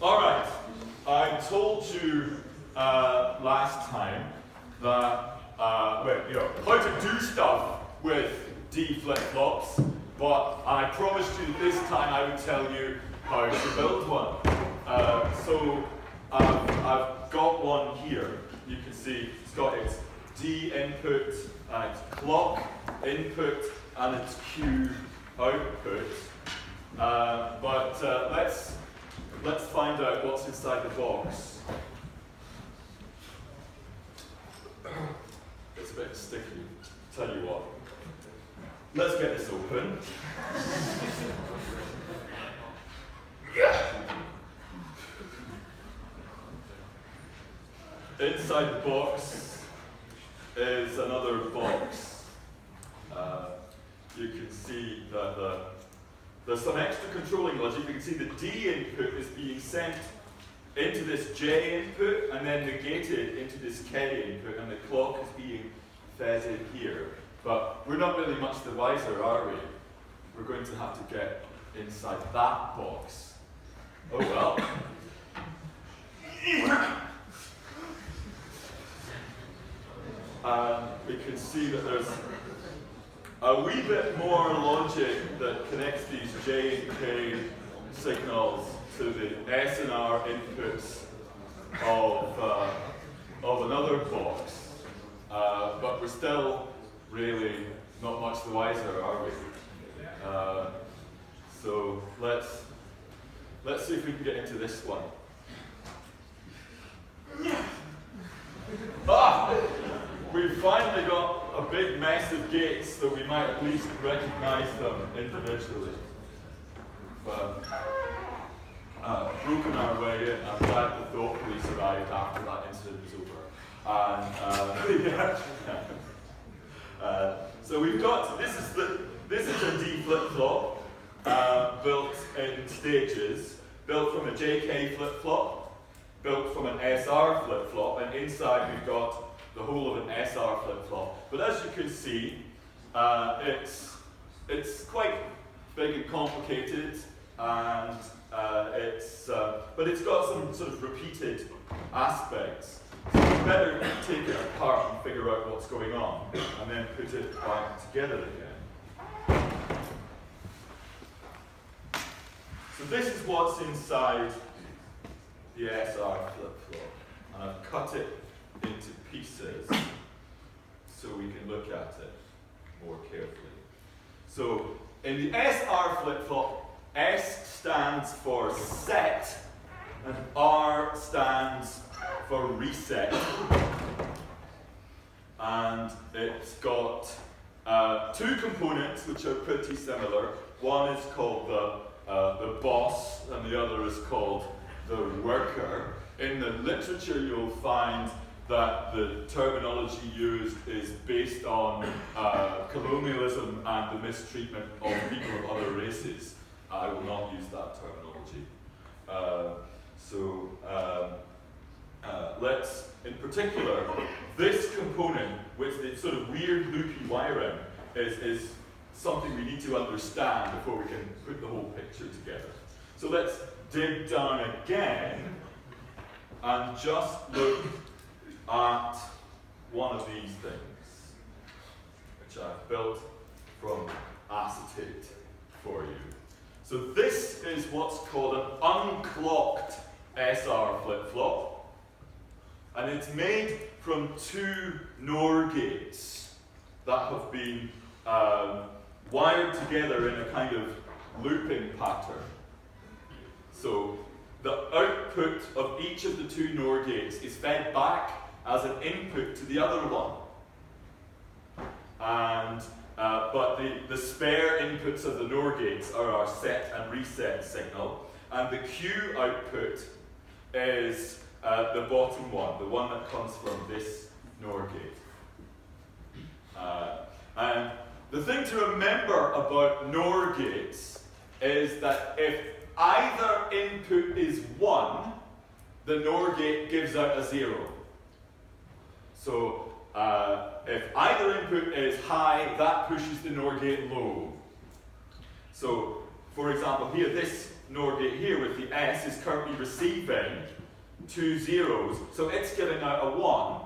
All right, I told you last time that how to do stuff with D flip-flops, but I promised you this time I would tell you how to build one. So I've got one here. You can see it's got its D input, its clock input, and its Q output. Let's find out what's inside the box. It's a bit sticky. Tell you what. Let's get this open. Inside the box is another box. You can see that there's some extra controlling logic. You can see the D input is being sent into this J input and then negated into this K input, and the clock is being fed in here. But we're not really much the wiser, are we? We're going to have to get inside that box. Oh well. And we can see that there's a wee bit more logic that connects these J and K signals to the S and R inputs of another box. But we're still really not much the wiser, are we? So let's see if we can get into this one. We finally got a big mess of gates, so we might at least recognize them individually. But broken our way in. I'm glad the thought police arrived after that incident was over. And so we've got this is a D flip-flop built in stages, built from a JK flip-flop, built from an SR flip-flop, and inside we've got the whole of an SR flip-flop. But as you can see, it's quite big and complicated, and but it's got some sort of repeated aspects. So you better take it apart and figure out what's going on, and then put it back together again. So this is what's inside the SR flip-flop, and I've cut it into pieces so we can look at it more carefully. So in the SR flip-flop, S stands for set and R stands for reset. And it's got two components which are pretty similar. One is called the boss and the other is called the worker. In the literature you'll find that the terminology used is based on colonialism and the mistreatment of people of other races. I will not use that terminology. Let's, in particular, this component with the sort of weird loopy wiring is something we need to understand before we can put the whole picture together. So let's dig down again and just look at one of these things, which I've built from acetate for you. So this is what's called an unclocked SR flip-flop, and it's made from two NOR gates that have been wired together in a kind of looping pattern. So the output of each of the two NOR gates is fed back as an input to the other one. And but the spare inputs of the NOR gates are our set and reset signal, and the Q output is the bottom one, the one that comes from this NOR gate. And the thing to remember about NOR gates is that if either input is 1, the NOR gate gives out a 0. So if either input is high, that pushes the NOR gate low. So, for example, here, this NOR gate here with the S is currently receiving 2 zeros, so it's giving out a 1.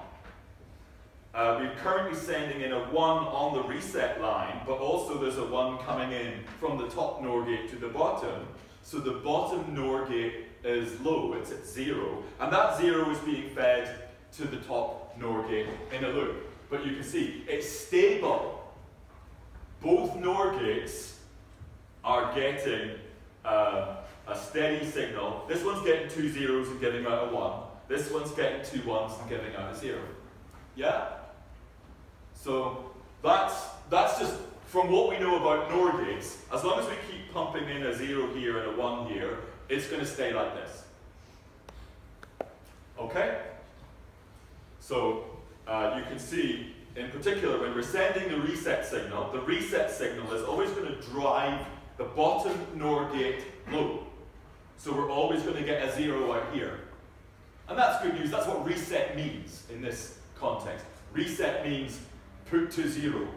We're currently sending in a 1 on the reset line, but also there's a 1 coming in from the top NOR gate to the bottom. So the bottom NOR gate is low, it's at 0. And that 0 is being fed to the top NOR gate in a loop. But you can see, it's stable. Both NOR gates are getting a steady signal. This one's getting 2 zeros and giving out a 1. This one's getting 2 ones and giving out a 0. Yeah? So that's just from what we know about NOR gates. As long as we keep pumping in a 0 here and a 1 here, it's going to stay like this. Okay? So you can see, in particular, when we're sending the reset signal is always going to drive the bottom NOR gate low. So we're always going to get a 0 out here. And that's good news. That's what reset means in this context. Reset means put to 0.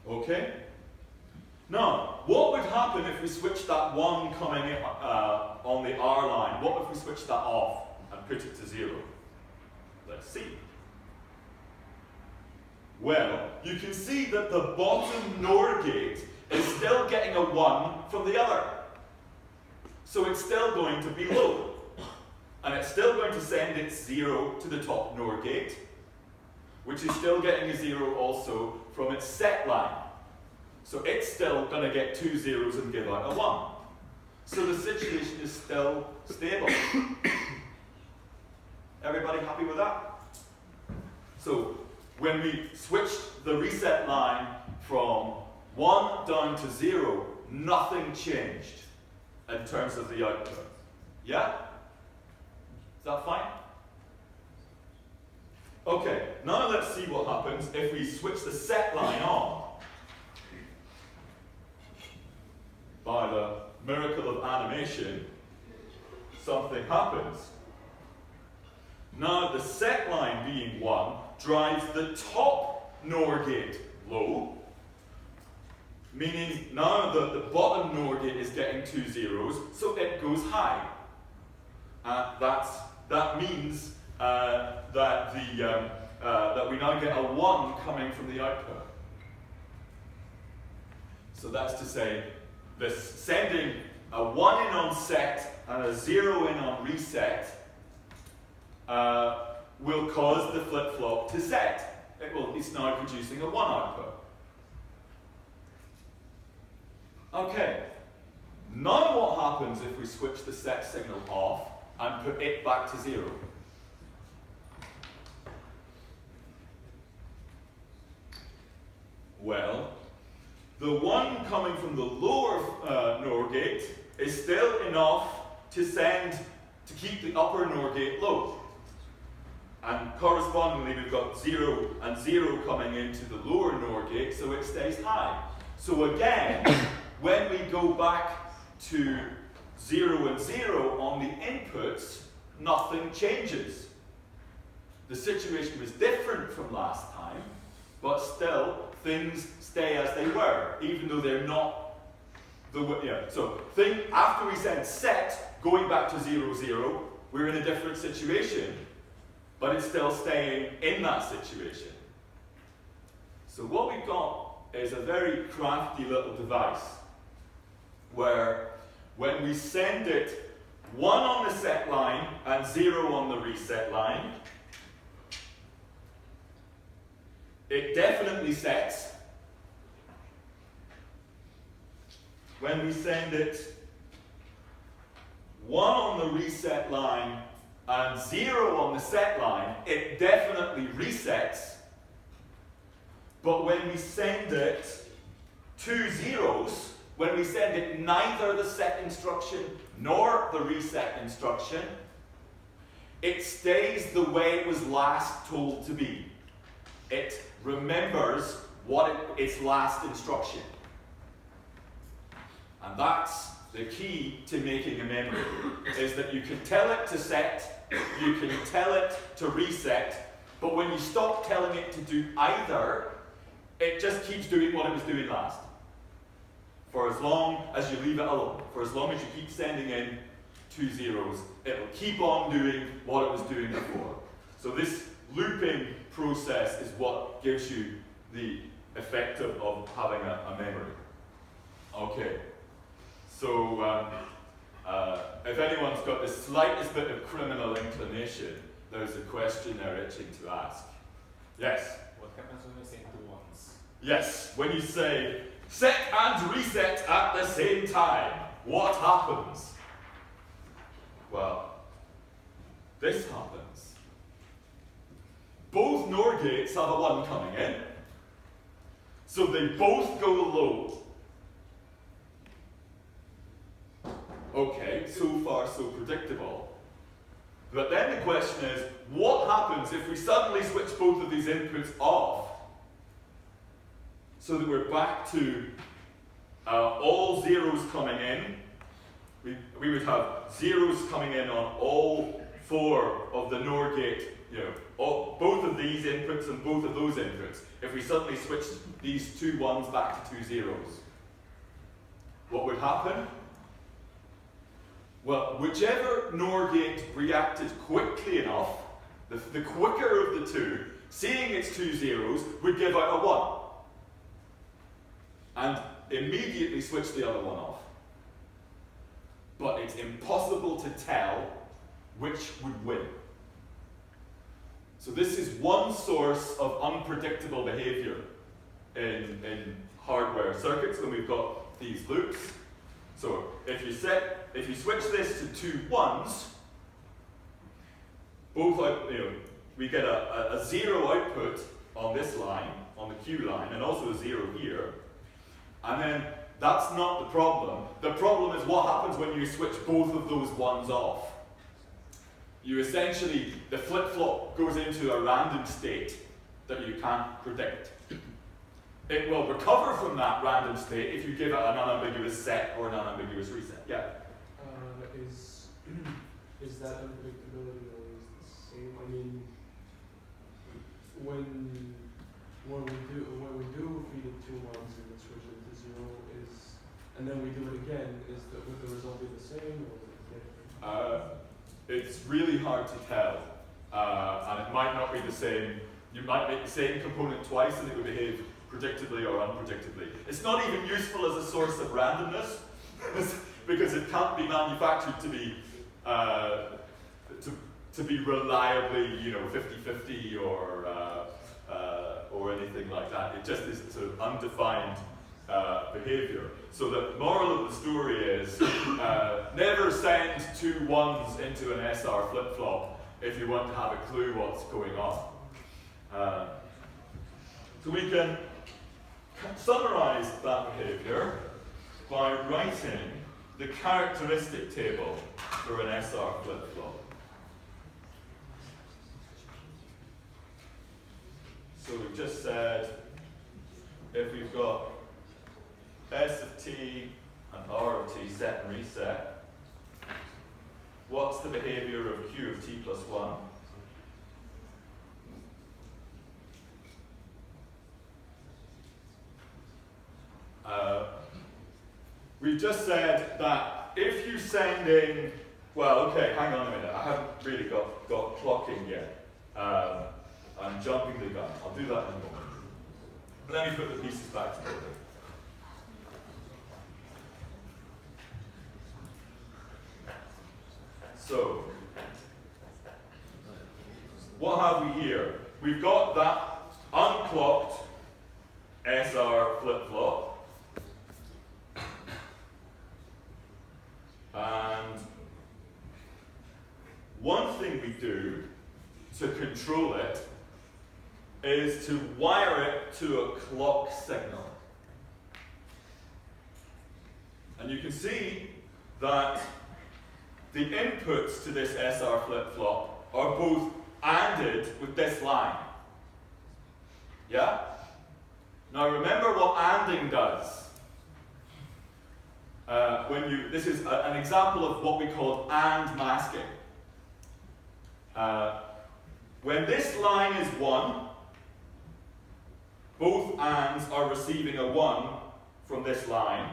Okay? Now, what would happen if we switched that 1 coming in, on the R line? What if we switched that off and put it to 0? Let's see. Well, you can see that the bottom NOR gate is still getting a 1 from the other. So it's still going to be low. And it's still going to send its 0 to the top NOR gate, which is still getting a 0 also from its set line. So it's still going to get 2 zeros and give out a 1. So the situation is still stable. Everybody happy with that? So when we switched the reset line from 1 down to 0, nothing changed in terms of the output. Yeah? Is that fine? Okay, now let's see what happens if we switch the set line on. By the miracle of animation, something happens. Now the set line being 1 drives the top NOR gate low, meaning now the bottom NOR gate is getting 2 zeros, so it goes high. That means that we now get a 1 coming from the output. So that's to say, this sending a 1 in on set and a 0 in on reset will cause the flip-flop to set. It's now producing a 1 output. Okay, now what happens if we switch the set signal off and put it back to 0? Well, the 1 coming from the lower NOR gate is still enough to keep the upper NOR gate low. And correspondingly, we've got 0 and 0 coming into the lower NOR gate, so it stays high. So again, when we go back to 0 and 0 on the inputs, nothing changes. The situation was different from last time, but still, things stay as they were, even though they're not the way. Yeah. So after we send set, going back to 0, 0, we're in a different situation, but it's still staying in that situation. So what we've got is a very crafty little device where when we send it 1 on the set line and 0 on the reset line, it definitely sets. When we send it 1 on the reset line and 0 on the set line, it definitely resets. But when we send it 2 zeros, when we send it neither the set instruction nor the reset instruction, it stays the way it was last told to be. It remembers its last instruction. And that's the key to making a memory, is that you can tell it to set, you can tell it to reset, but when you stop telling it to do either, it just keeps doing what it was doing last. For as long as you leave it alone, for as long as you keep sending in 2 zeros, it will keep on doing what it was doing before. So this looping process is what gives you the effect of having a memory. Okay, so if anyone's got the slightest bit of criminal inclination, there's a question they're itching to ask. Yes? What happens when you say 2 ones? Yes, when you say set and reset at the same time, what happens? Well, this happens. Both NOR gates have a 1 coming in, so they both go low. Okay, so far so predictable. But then the question is, what happens if we suddenly switch both of these inputs off so that we're back to all zeros coming in? We would have zeros coming in on all 4 of the NOR gate, both of these inputs and both of those inputs. If we suddenly switched these 2 1s back to 2 zeros, what would happen? Well, whichever NOR gate reacted quickly enough, the quicker of the 2, seeing its 2 zeros, would give out a 1. And immediately switch the other one off. But it's impossible to tell which would win. So this is one source of unpredictable behavior in hardware circuits when we've got these loops. So if you switch this to 2 1s, we get a 0 output on this line, on the Q line, and also a 0 here. And then that's not the problem. The problem is what happens when you switch both of those 1s off. You essentially, the flip-flop goes into a random state that you can't predict. It will recover from that random state if you give it an unambiguous set or an unambiguous reset. Yeah? Is that unpredictability always the same? I mean, when we do feed it 2 1s and then switch it to 0, and then we do it again, would the result be the same or would it be different? It's really hard to tell, and it might not be the same. You might make the same component twice and it would behave predictably or unpredictably. It's not even useful as a source of randomness because it can't be manufactured to be reliably, 50-50 or anything like that. It just is sort of undefined behavior. So the moral of the story is never send 2 1s into an SR flip-flop if you want to have a clue what's going on. So we can summarize that behavior by writing the characteristic table for an SR flip-flop. So we've just said if we've got S of t and R of t set and reset, what's the behavior of Q of t plus 1? We've just said that if you send in, well, okay, hang on a minute, I haven't really got clocking yet. I'm jumping the gun. I'll do that in a moment. Let me put the pieces back together. So, what have we here? We've got that unclocked SR flip-flop. And one thing we do to control it is to wire it to a clock signal. And you can see that the inputs to this SR flip-flop are both ANDed with this line. Yeah? Now remember what ANDing does. This is an example of what we call AND masking. When this line is 1, both ANDs are receiving a 1 from this line.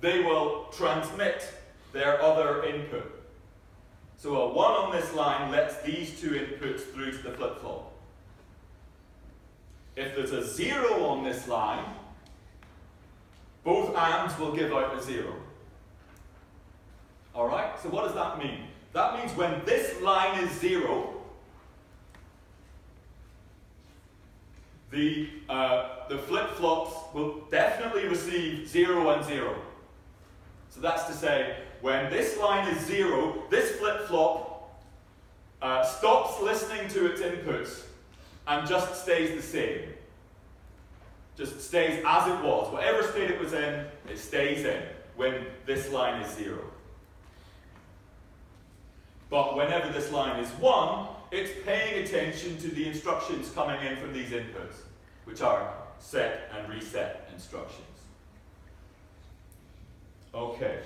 they will transmit their other input. So a 1 on this line lets these two inputs through to the flip-flop. If there's a 0 on this line, both ANDs will give out a 0. Alright, so what does that mean? That means when this line is 0, the flip-flops will definitely receive 0 and 0. So that's to say, when this line is 0, this flip-flop stops listening to its inputs and just stays the same. Just stays as it was. Whatever state it was in, it stays in when this line is 0. But whenever this line is 1, it's paying attention to the instructions coming in from these inputs, which are set and reset instructions. Okay.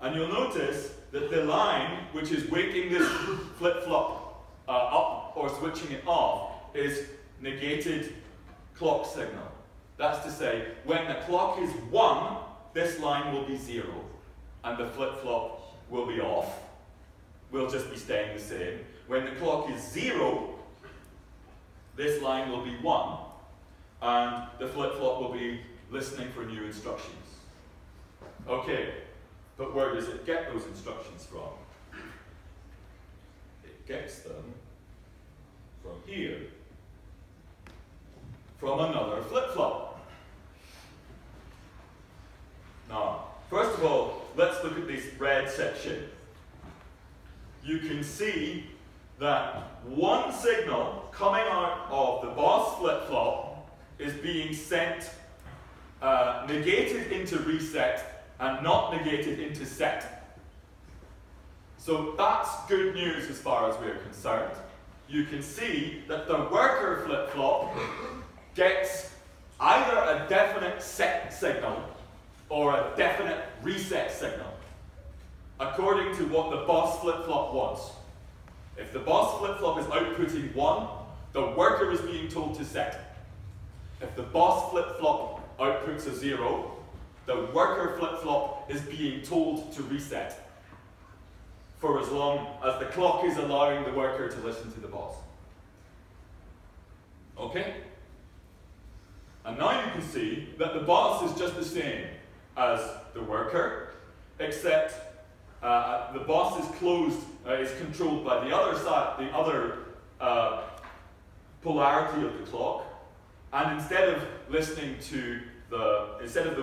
And you'll notice that the line, which is waking this flip-flop up or switching it off, is negated clock signal. That's to say, when the clock is 1, this line will be 0, and the flip-flop will be off. Will just be staying the same. When the clock is 0, this line will be 1, and the flip-flop will be listening for new instructions. Okay, but where does it get those instructions from? It gets them from here, from another flip-flop. Now, first of all, let's look at this red section. You can see that one signal coming out of the boss flip-flop is being sent, negated into reset, and not negated into set. So that's good news as far as we're concerned. You can see that the worker flip-flop gets either a definite set signal or a definite reset signal, according to what the boss flip-flop wants. If the boss flip-flop is outputting 1, the worker is being told to set. If the boss flip-flop outputs a 0, the worker flip-flop is being told to reset for as long as the clock is allowing the worker to listen to the boss. Okay? And now you can see that the boss is just the same as the worker, except the boss is closed, is controlled by the other side, the other polarity of the clock, and instead of the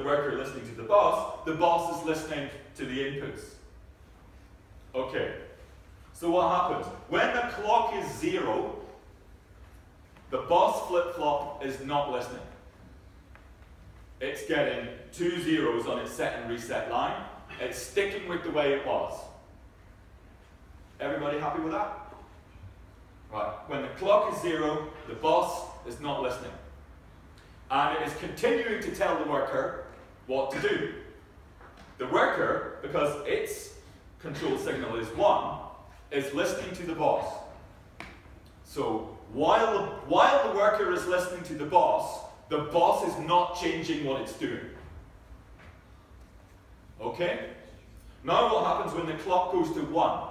worker listening to the boss is listening to the inputs. Okay, so what happens? When the clock is 0, the boss flip-flop is not listening. It's getting 2 zeros on its set and reset line. It's sticking with the way it was. Everybody happy with that? Right, when the clock is 0, the boss is not listening. And it is continuing to tell the worker what to do. The worker, because its control signal is 1, is listening to the boss. So while the worker is listening to the boss is not changing what it's doing. Okay? Now what happens when the clock goes to 1?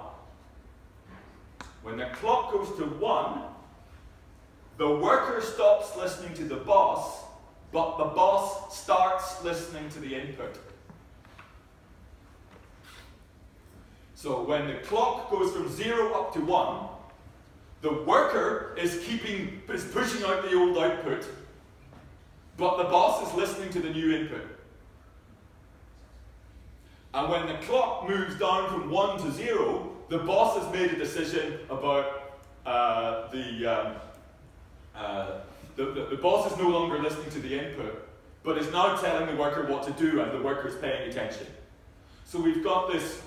When the clock goes to 1, the worker stops listening to the boss, but the boss starts listening to the input. So when the clock goes from 0 up to 1, the worker is pushing out the old output, but the boss is listening to the new input. And when the clock moves down from 1 to 0, the boss has made a decision about the boss is no longer listening to the input, but is now telling the worker what to do, and the worker is paying attention. So we've got this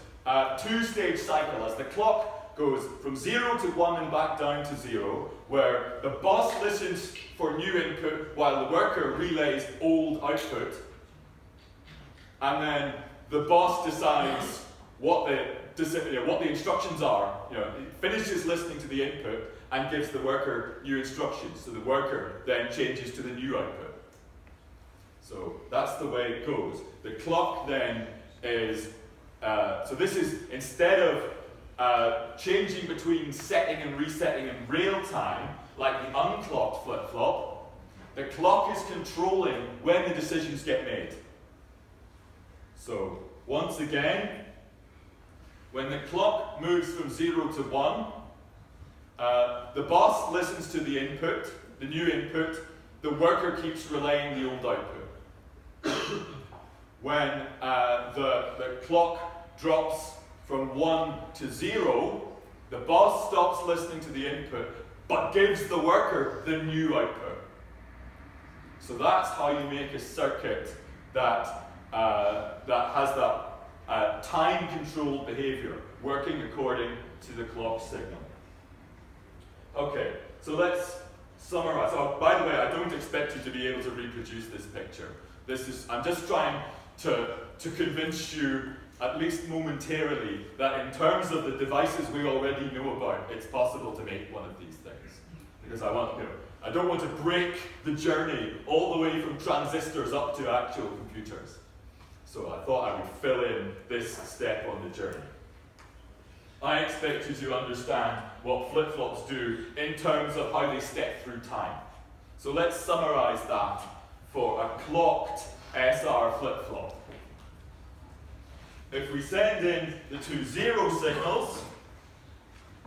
two-stage cycle as the clock goes from 0 to 1 and back down to 0, where the boss listens for new input while the worker relays old output, and then the boss decides what the instructions are. He finishes listening to the input and gives the worker new instructions, so the worker then changes to the new output. So that's the way it goes. The clock then is, so this is, instead of changing between setting and resetting in real time, like the unclocked flip-flop, the clock is controlling when the decisions get made. So, once again, when the clock moves from 0 to 1, the boss listens to the input, the new input, the worker keeps relaying the old output. When the clock drops from 1 to 0, the boss stops listening to the input, but gives the worker the new output. So that's how you make a circuit that has that time-controlled behavior working according to the clock signal. Okay, so let's summarize. Oh, by the way, I don't expect you to be able to reproduce this picture. I'm just trying to convince you, at least momentarily, that in terms of the devices we already know about, it's possible to make one of these things. Because I don't want to break the journey all the way from transistors up to actual computers. So I thought I would fill in this step on the journey. I expect you to understand what flip-flops do in terms of how they step through time. So let's summarize that for a clocked SR flip-flop. If we send in the two 0 signals,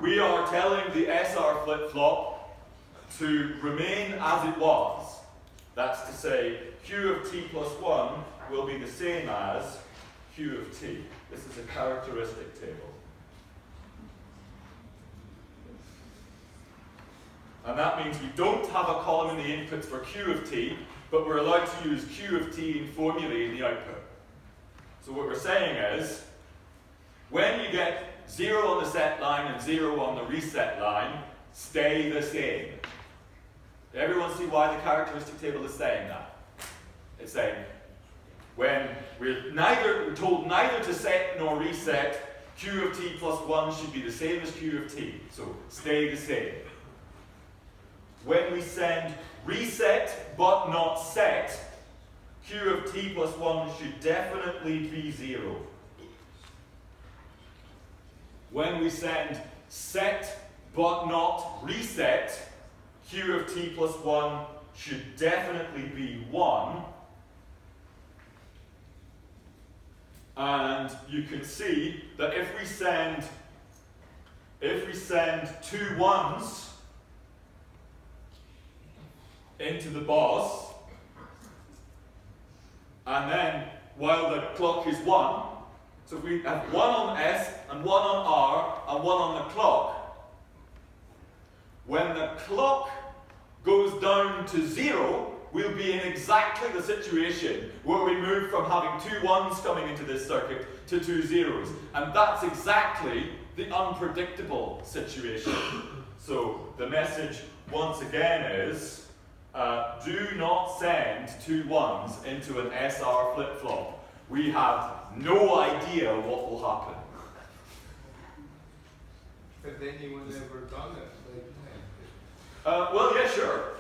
we are telling the SR flip-flop to remain as it was. That's to say, Q of t plus 1 will be the same as Q of t. This is a characteristic table. And that means we don't have a column in the inputs for Q of t, but we're allowed to use Q of t in formulae in the output. So what we're saying is, when you get 0 on the set line and 0 on the reset line, stay the same. Everyone see why the characteristic table is saying that? It's saying, when we're told neither to set nor reset, Q of t plus 1 should be the same as Q of t. So stay the same. When we send reset but not set, Q of t plus 1 should definitely be 0. When we send set but not reset, Q of t plus 1 should definitely be 1. And you can see that if we send two 1s into the boss, and then while the clock is 1, so if we have 1 on S and 1 on R and 1 on the clock, when the clock goes down to 0, we'll be in exactly the situation where we move from having two 1s coming into this circuit to two 0s. And that's exactly the unpredictable situation. So the message once again is, do not send two 1s into an SR flip-flop. We have no idea what will happen. Has anyone ever done it? Well, yeah, sure.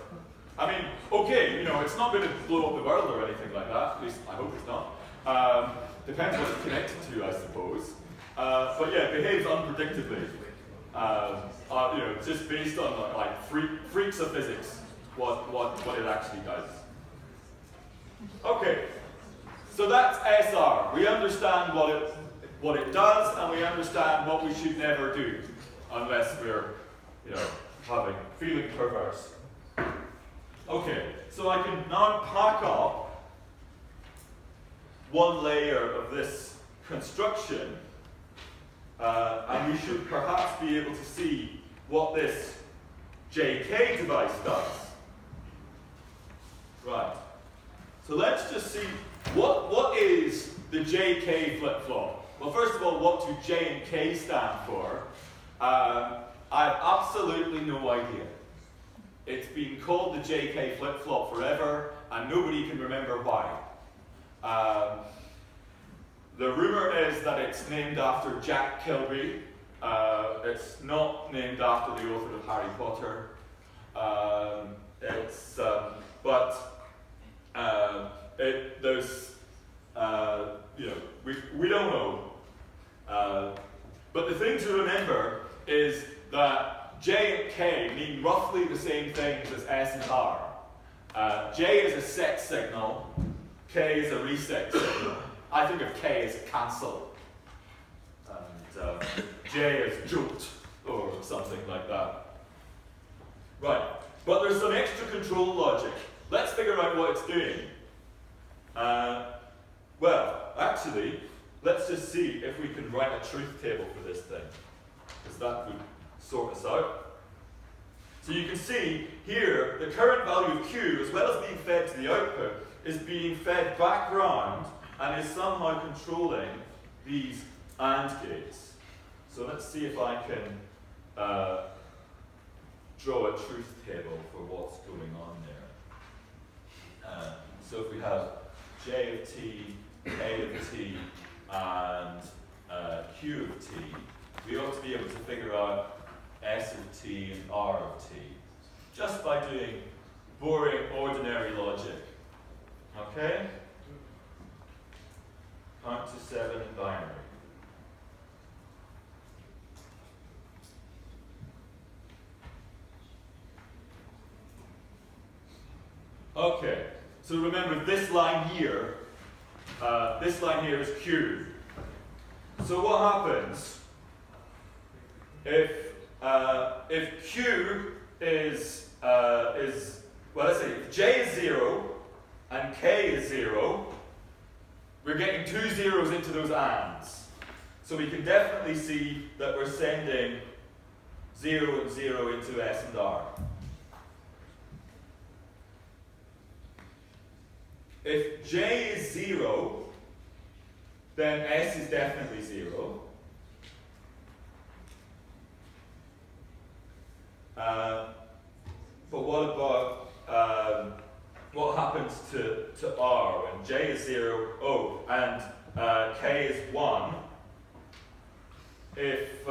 I mean, okay, it's not going to blow up the world or anything like that. At least I hope it's not. Depends what it's connected to, I suppose. But yeah, it behaves unpredictably. Just based on like freaks of physics, what it actually does. Okay, so that's SR. We understand what it does, and we understand what we should never do, unless we're, feeling perverse. Okay, so I can now pack up one layer of this construction, and we should perhaps be able to see what this JK device does. Right. So let's just see what is the JK flip-flop. Well, first of all, what do J and K stand for? I have absolutely no idea. It's been called the JK flip-flop forever, and nobody can remember why. The rumor is that it's named after Jack Kilby. It's not named after the author of Harry Potter. there's, you know, we don't know. But the thing to remember is that J and K mean roughly the same things as S and R. J is a set signal, K is a reset signal. I think of K as cancel, and J as jolt, or something like that. Right, but there's some extra control logic. Let's figure out what it's doing. Well, actually, let's just see if we can write a truth table for this thing, because that would sort us out. So you can see here, the current value of Q, as well as being fed to the output, is being fed back round and is somehow controlling these AND gates. So let's see if I can draw a truth table for what's going on there. So if we have J of T, K of T, and Q of T, we ought to be able to figure out S of T and R of T, just by doing boring, ordinary logic. Okay? Count to 7 in binary. Okay, so remember this line here is Q. So what happens if Q is well, let's say if J is 0 and K is 0, we're getting 2 zeros into those ANDs. So we can definitely see that we're sending 0 and 0 into S and R. If J is 0, then S is definitely 0. But what about what happens to R when J is 0? Oh, and K is 1. If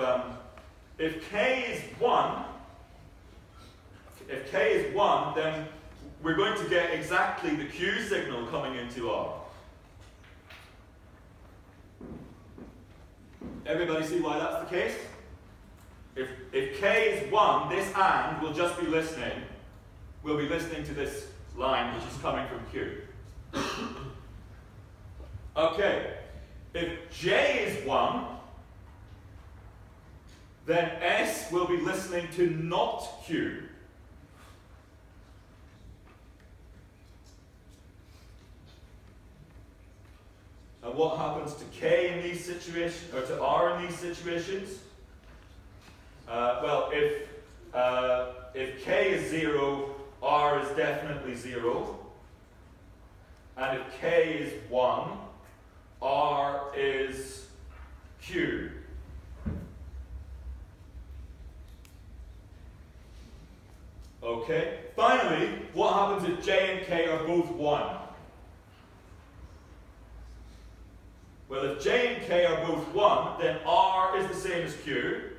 K is 1, then we're going to get exactly the Q signal coming into R. Everybody see why that's the case? If K is 1, this AND will just be listening. We'll be listening to this line which is coming from Q. Okay, if J is 1, then S will be listening to not Q. And what happens to K in these situations, or to R in these situations? Well, if K is 0, R is definitely 0. And if K is 1, R is Q. Okay. Finally, what happens if J and K are both 1? Well, if J and K are both 1, then R is the same as Q,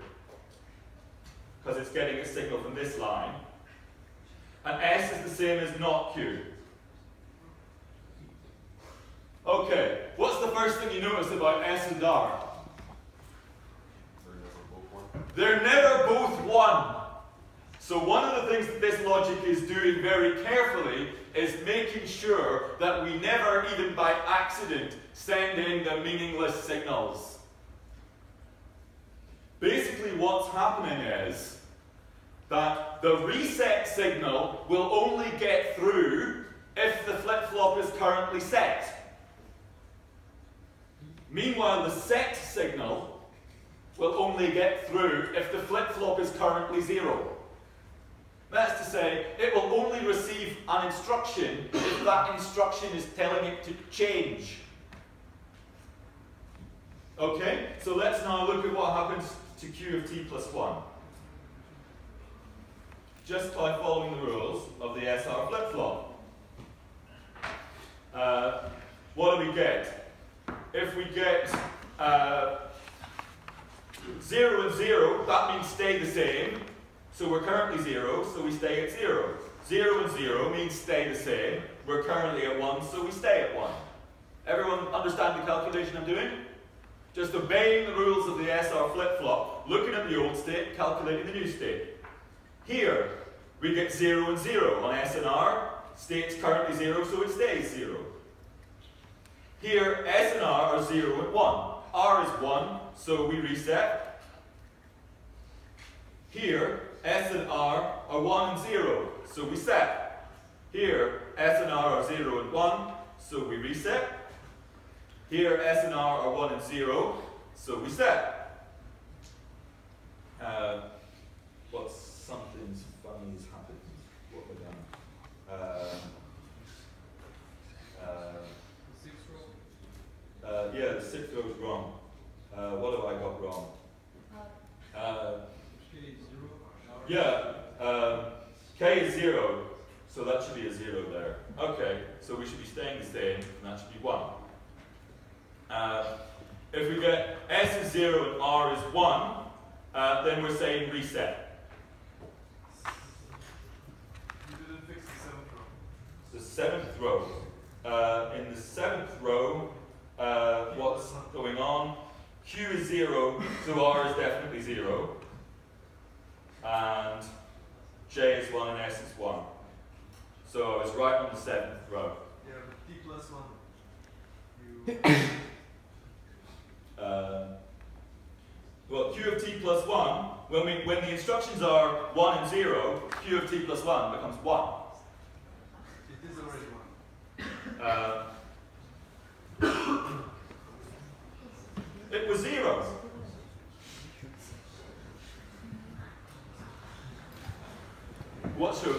because it's getting a signal from this line. And S is the same as not Q. Okay, what's the first thing you notice about S and R? They're never both 1. So one of the things that this logic is doing very carefully is making sure that we never, even by accident, send in the meaningless signals. Basically what's happening is that the reset signal will only get through if the flip-flop is currently set. Meanwhile, the set signal will only get through if the flip-flop is currently 0. That's to say, it will only receive an instruction if that instruction is telling it to change. Okay, so let's now look at what happens to Q of T plus 1. Just by following the rules of the SR flip-flop. What do we get? If we get 0 and 0, that means stay the same. So we're currently 0, so we stay at 0. 0 and 0 means stay the same. We're currently at 1, so we stay at 1. Everyone understand the calculation I'm doing? Just obeying the rules of the SR flip-flop, looking at the old state, calculating the new state. Here, we get 0 and 0 on S and R. State's currently 0, so it stays 0. Here, S and R are 0 and 1. R is 1, so we reset. Here, S and R are 1 and 0, so we set. Here, S and R are 0 and 1, so we reset. Here, S and R are 1 and 0, so we set. What's something funny has happened? What have I done? Yeah, the 6th row is wrong. What have I got wrong? K is 0, so that should be a 0 there. Okay, so we should be staying the same, and that should be 1. If we get S is 0 and R is 1, then we're saying reset. You didn't fix the 7th row. The 7th row. In the 7th row, what's going on? Q is 0, so R is definitely 0. And J is 1 and S is 1. So I was right on the 7th row. Yeah, but T plus 1. Well, Q of T plus 1, when the instructions are 1 and 0, Q of T plus 1 becomes 1. It is already 1. It was 0. What's your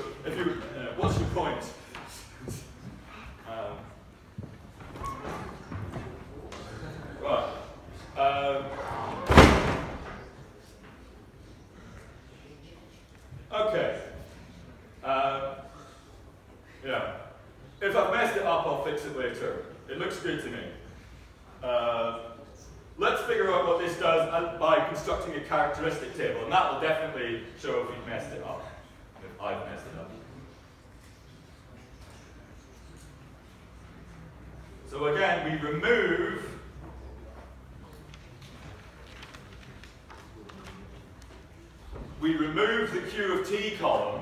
point? Right. Okay. Yeah. If I've messed it up, I'll fix it later. It looks good to me. Let's figure out what this does by constructing a characteristic table, and that will definitely show if we've messed it up, if I've messed it up. So again, we remove the Q of T column,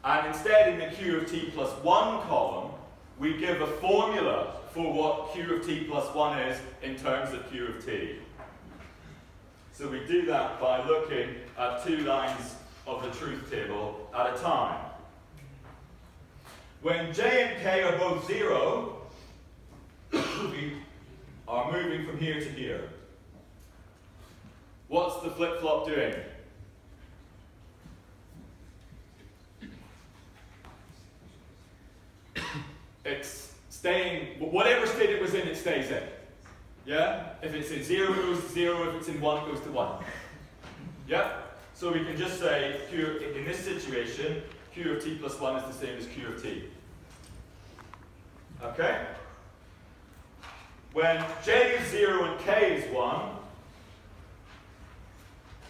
and instead in the Q of T plus 1 column, we give a formula for what Q of T plus 1 is in terms of Q of T. So we do that by looking at 2 lines of the truth table at a time. When J and K are both 0, we are moving from here to here. What's the flip-flop doing? It's staying, whatever state it was in, it stays in. Yeah? If it's in 0, it goes to 0. If it's in 1, it goes to 1. Yeah? So we can just say, Q, in this situation, Q of T plus 1 is the same as Q of T. Okay? When J is 0 and K is 1,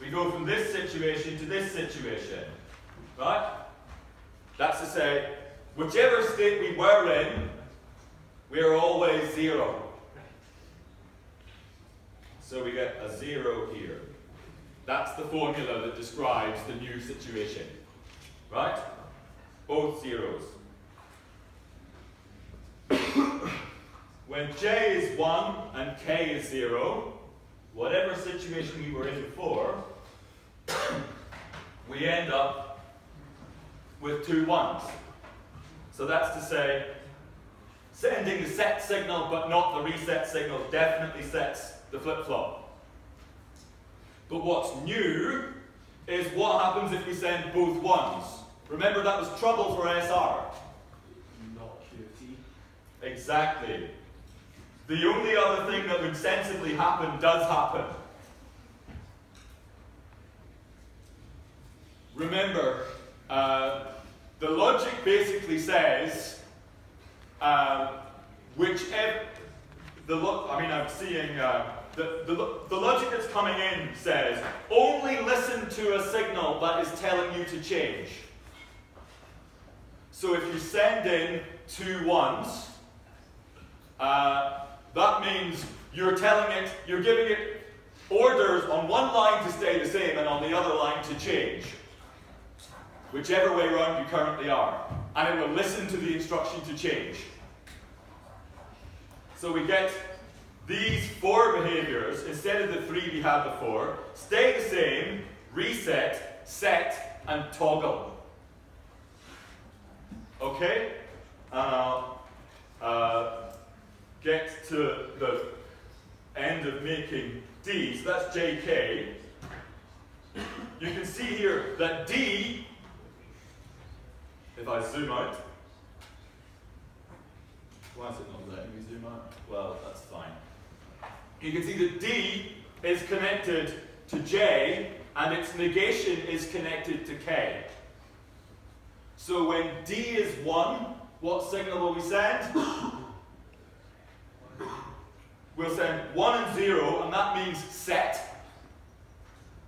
we go from this situation to this situation. Right? That's to say, whichever state we were in, we are always 0. So we get a 0 here. That's the formula that describes the new situation. Right? Both zeros. When J is 1 and K is 0, whatever situation we were in before, we end up with 2 1s. So that's to say, sending the set signal but not the reset signal definitely sets the flip-flop. But what's new is what happens if we send both 1s. Remember, that was trouble for SR. Not QT. Exactly. The only other thing that would sensibly happen does happen. Remember, the logic basically says, whichever, I'm seeing, the logic that's coming in says, only listen to a signal that is telling you to change. So if you send in 2 1s, that means you're giving it orders on one line to stay the same and on the other line to change, whichever way around you currently are. And it will listen to the instruction to change. So we get these 4 behaviors, instead of the 3 we had before: stay the same, reset, set, and toggle. Okay? Get to the end of making D, so that's JK. You can see here that D, if I zoom out, why is it not letting me zoom out? Well, that's fine. You can see that D is connected to J, and its negation is connected to K. So when D is 1, what signal will we send? We'll send 1 and 0, and that means set.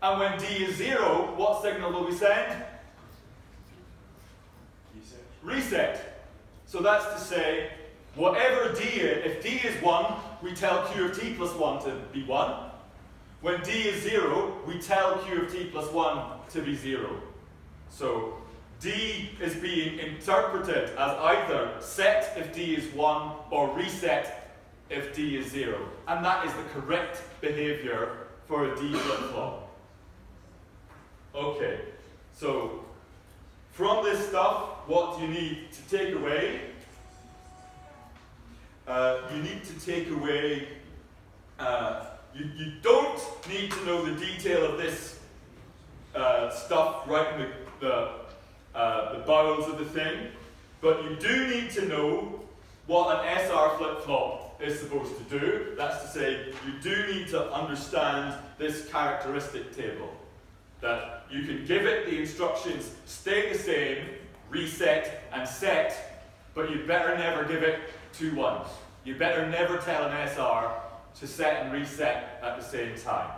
And when D is 0, what signal will we send? Reset. So that's to say, whatever D is, if D is 1, we tell Q of t plus 1 to be 1. When D is 0, we tell Q of t plus 1 to be 0. So D is being interpreted as either set if D is 1 or reset if D is 0. And that is the correct behavior for a D flip-flop. Okay, so from this stuff, what you need to take away, you don't need to know the detail of this stuff right in the bowels of the thing, but you do need to know what an SR flip-flop is supposed to do. That's to say, you do need to understand this characteristic table. That you can give it the instructions stay the same, reset, and set, but you better never give it 2 1s. You better never tell an SR to set and reset at the same time.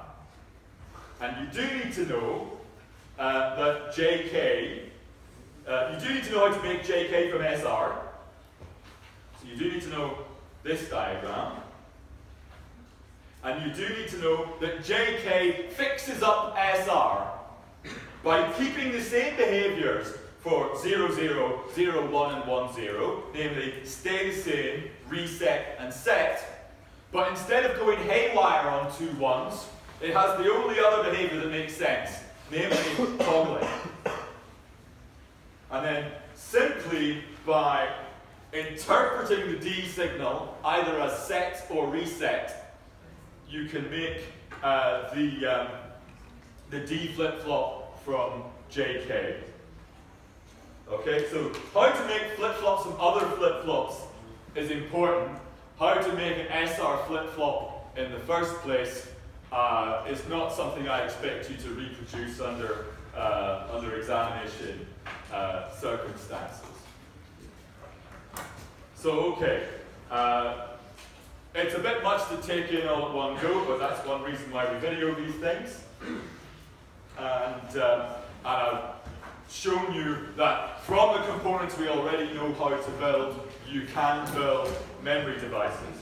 And you do need to know that JK, you do need to know how to make JK from SR. So you do need to know this diagram. And you do need to know that JK fixes up SR by keeping the same behaviors for 0, 0, 0, 1, and 1, 0, namely stay the same, reset, and set. But instead of going haywire on 2 1s, it has the only other behavior that makes sense, namely toggling. And then simply by interpreting the D signal either as set or reset, you can make the D flip-flop from JK. Okay, so how to make flip-flops from other flip-flops is important. How to make an SR flip-flop in the first place is not something I expect you to reproduce under examination circumstances. So, okay, it's a bit much to take in all at one go, but that's one reason why we video these things. And I've shown you that from the components we already know how to build, you can build memory devices.